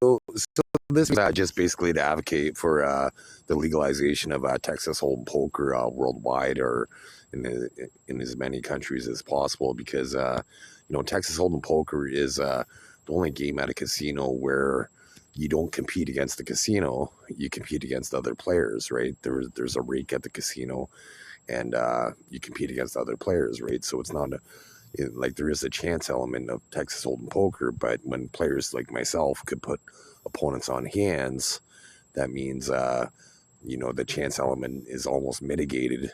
So this is just basically to advocate for the legalization of Texas Hold'em poker worldwide, or in as many countries as possible, because Texas Hold'em poker is the only game at a casino where you don't compete against the casino, you compete against other players, right? There's a rake at the casino, and you compete against other players, right? So it's not like there is a chance element of Texas Hold'em poker, but when players like myself could put opponents on hands, that means the chance element is almost mitigated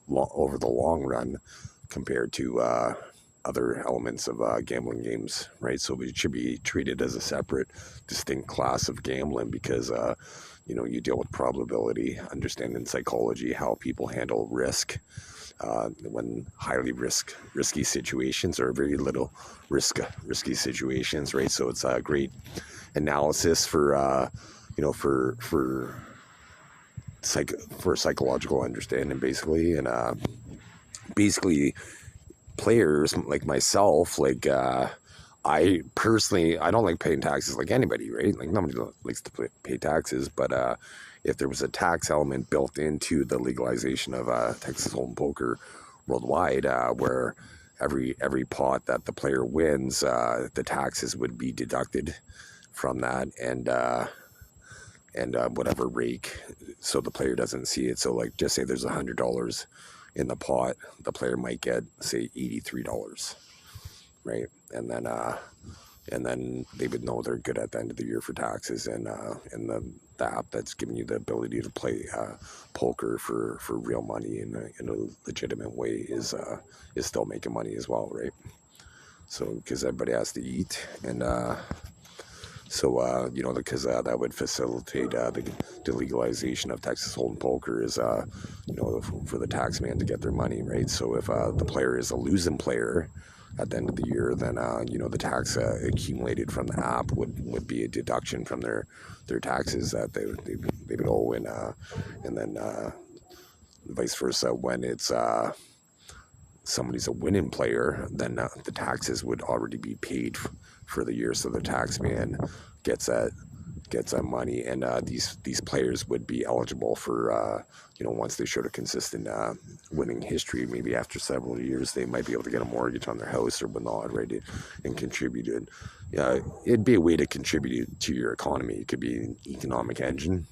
over the long run compared to other elements of gambling games, right? So it should be treated as a separate, distinct class of gambling, because you deal with probability, understanding psychology, how people handle risk. When highly risky situations, or very little risky situations, right? So it's a great analysis for psychological understanding, basically. And basically players like myself, like I personally, I don't like paying taxes like anybody, right? Like nobody likes to pay taxes, but if there was a tax element built into the legalization of Texas Hold'em poker worldwide, where every pot that the player wins, the taxes would be deducted from that, and whatever rake, so the player doesn't see it. So like, just say there's $100 in the pot, the player might get, say, $83, right? And then they would know they're good at the end of the year for taxes, and the app that's giving you the ability to play poker for real money in a legitimate way is still making money as well, right? So because everybody has to eat, and because that would facilitate the legalization of Texas Hold'em poker, is for the tax man to get their money, right? So if the player is a losing player at the end of the year, then the tax accumulated from the app would be a deduction from their taxes that they would owe, and then vice versa. When it's somebody's a winning player, then the taxes would already be paid for the year, so the tax man gets that money, and these players would be eligible for once they showed a consistent winning history, maybe after several years they might be able to get a mortgage on their house or whatnot, right? And contribute. It'd be a way to contribute to your economy. It could be an economic engine,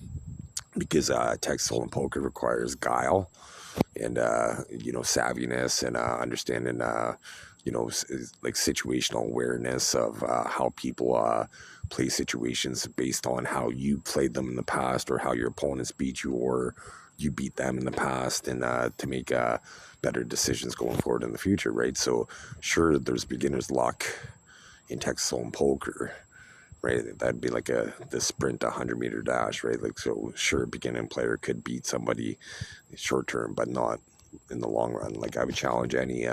because Texas Hold'em poker requires guile and savviness, and understanding like situational awareness of how people play situations based on how you played them in the past, or how your opponents beat you, or you beat them in the past, and to make better decisions going forward in the future, right? So sure, there's beginner's luck in Texas Hold'em poker, right? That'd be like the sprint 100-meter dash, right? Like, so sure, a beginning player could beat somebody short term, but not in the long run. Like, I would challenge any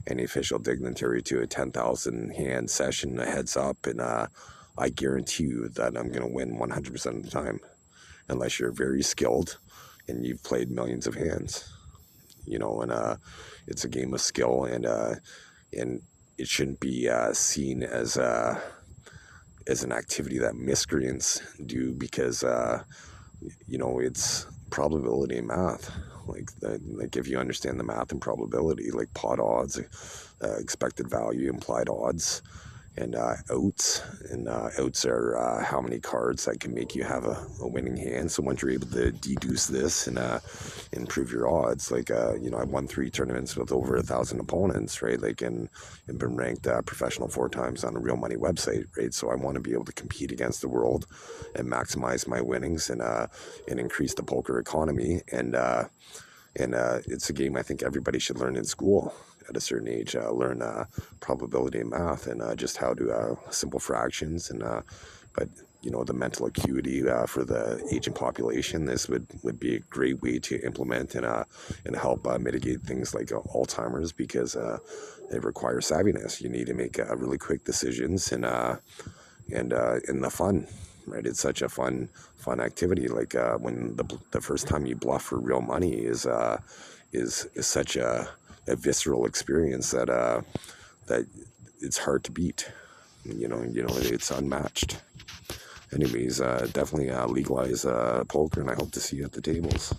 official dignitary to a 10,000 hand session, a heads up, and I guarantee you that I'm going to win 100% of the time, unless you're very skilled and you've played millions of hands, and it's a game of skill, and it shouldn't be seen as an activity that miscreants do, because it's probability and math. Like if you understand the math and probability, like pot odds, expected value, implied odds, and outs. And outs are how many cards that can make you have a winning hand. So once you're able to deduce this and improve your odds, like I won 3 tournaments with over 1,000 opponents, right? Like, and been ranked professional 4 times on a real money website, right? So I want to be able to compete against the world and maximize my winnings, and increase the poker economy. And it's a game I think everybody should learn in school at a certain age. Learn probability and math, and just how to simple fractions, and but the mental acuity for the aging population. This would be a great way to implement and help mitigate things like Alzheimer's, because it requires savviness. You need to make really quick decisions, and the fun. Right, it's such a fun activity. Like when the first time you bluff for real money is such a visceral experience that it's hard to beat. It's unmatched. anyways, definitely legalize poker, and I hope to see you at the tables.